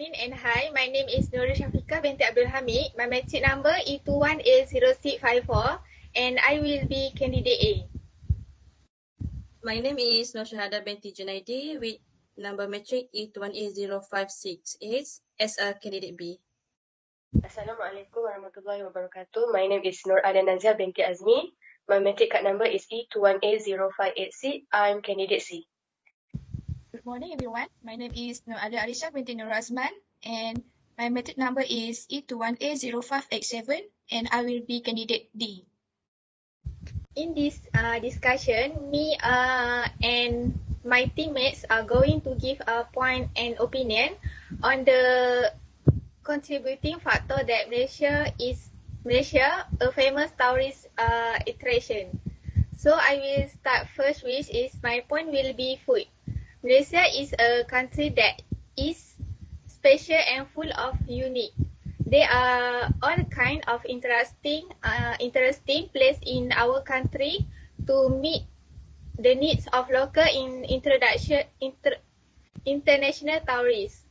morning and hi. My name is Nurul Syafiqah binti Abdul Hamid. My matric number E21A0654 and I will be candidate A. My name is Nur Shahada binti Junaidi with number matric E21A0568 as a candidate B. Assalamualaikum warahmatullahi wabarakatuh. My name is Nur Alia Nazia binti Azmi. My matric card number is E21A0586. I'm candidate C. Good morning, everyone. My name is Nur Alia Alisha binti Nur Azman, and my matric number is E21A0587, and I will be candidate D. In this discussion, me and my teammates are going to give a point and opinion on the contributing factor that Malaysia a famous tourist attraction. So I will start first, which is my point will be food. Malaysia is a country that is special and full of unique. There are all kind of interesting place in our country to meet the needs of local international tourists.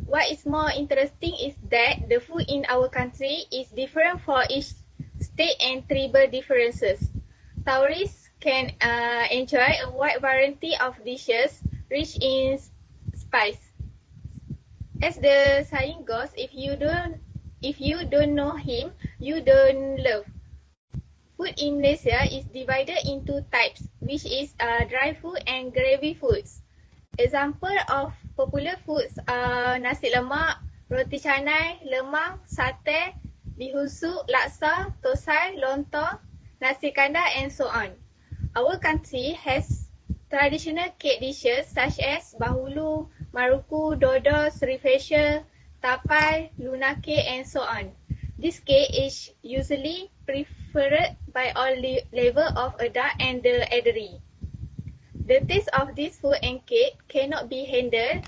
What is more interesting is that the food in our country is different for each state and tribal differences. Tourists can enjoy a wide variety of dishes rich in spice. As the saying goes, if you don't know him, you don't love. Food in Malaysia is divided into types, which is dry food and gravy foods. Example of popular foods are nasi lemak, roti canai, lemang, satay, bihusu, laksa, tosai, lontong, nasi kandar, and so on. Our country has traditional cake dishes such as bahulu, maruku, dodol, srifasha, tapai, luna cake, and so on. This cake is usually preferred by all level of adult and the elderly. The taste of this food and cake cannot be handled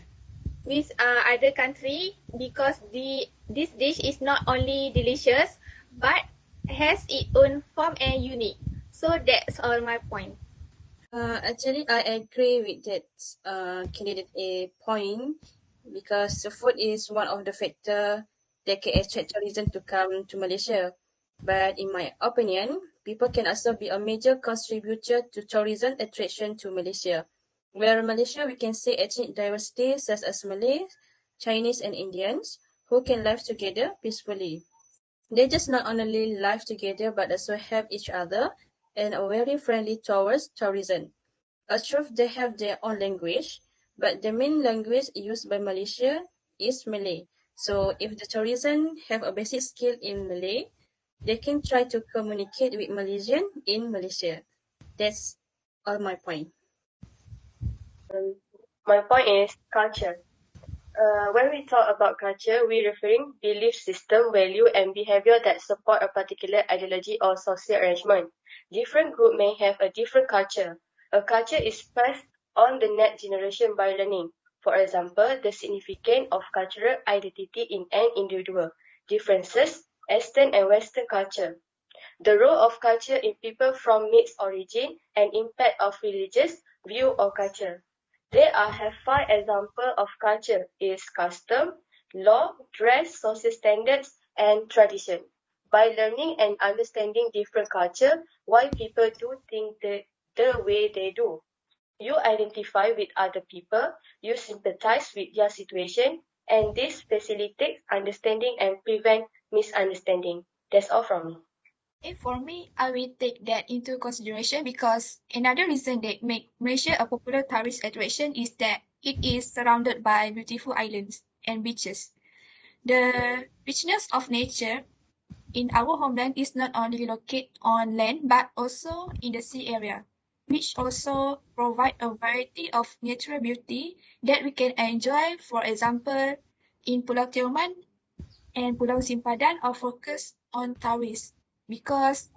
with other country because this dish is not only delicious but has its own form and unique. So that's all my point. Actually, I agree with that candidate A point because the food is one of the factors that can attract tourism to come to Malaysia. But in my opinion, people can also be a major contributor to tourism attraction to Malaysia. Where Malaysia, we can see ethnic diversity such as Malays, Chinese, and Indians who can live together peacefully. They just not only live together but also help each other and are very friendly towards tourism. Although they have their own language, but the main language used by Malaysia is Malay. So if the tourism have a basic skill in Malay, they can try to communicate with Malaysian in Malaysia. That's all my point. My point is culture. When we talk about culture, we're referring belief system, value, and behavior that support a particular ideology or social arrangement. Different groups may have a different culture. A culture is passed on the next generation by learning. For example, the significance of cultural identity in an individual, differences, Eastern and Western culture. The role of culture in people from mixed origin and impact of religious view or culture. There have 5 examples of culture is custom, law, dress, social standards, and tradition. By learning and understanding different culture, why people do things the way they do. You identify with other people, you sympathize with their situation, and this facilitates understanding and prevent misunderstanding. That's all from me. For me, I will take that into consideration because another reason that make Malaysia a popular tourist attraction is that it is surrounded by beautiful islands and beaches. The richness of nature in our homeland is not only located on land but also in the sea area, which also provide a variety of natural beauty that we can enjoy. For example, in Pulau Tioman and Pulau Simpadan are focused on tourists because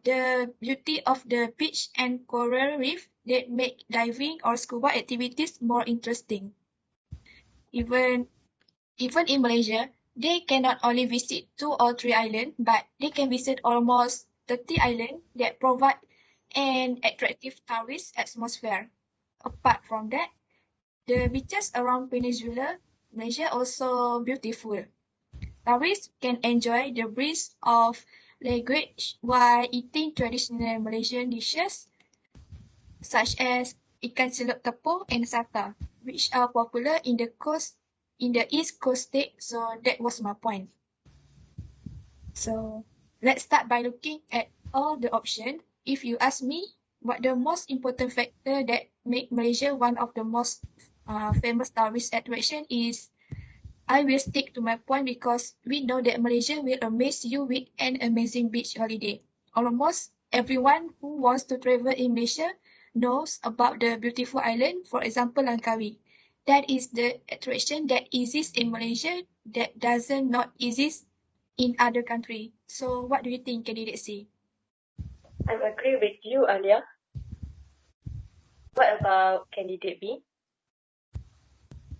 the beauty of the beach and coral reef that make diving or scuba activities more interesting. Even in Malaysia, they cannot only visit 2 or 3 islands, but they can visit almost 30 islands that provide an attractive tourist atmosphere. Apart from that, the beaches around Peninsula Malaysia also beautiful. Tourists can enjoy the breeze of language while eating traditional Malaysian dishes such as ikan celup tepung and sata, which are popular in the East Coast state. So that was my point. So let's start by looking at all the options. If you ask me what the most important factor that make Malaysia one of the most famous tourist attraction is, I will stick to my point because we know that Malaysia will amaze you with an amazing beach holiday. Almost everyone who wants to travel in Malaysia knows about the beautiful island, for example, Langkawi. That is the attraction that exists in Malaysia that doesn't not exist in other country. So what do you think, candidate C? I agree with you, Alia. What about candidate B?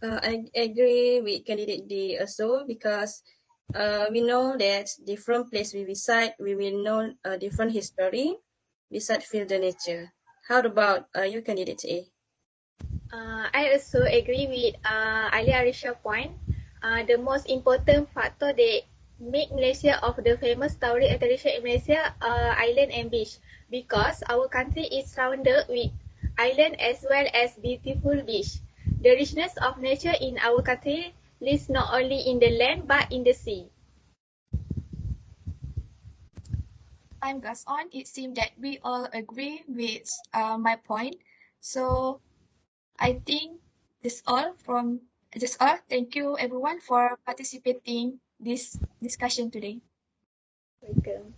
I agree with candidate D also because we know that different place we visit, we will know a different history, besides feel the nature. How about you, candidate A? I also agree with Alia Arisha's point. The most important factor that make Malaysia of the famous tourist attraction in Malaysia island and beach because our country is surrounded with island as well as beautiful beach. The richness of nature in our country lies not only in the land but in the sea. Time goes on, it seems that we all agree with my point. So I think that's all. Thank you everyone for participating this discussion today. Welcome.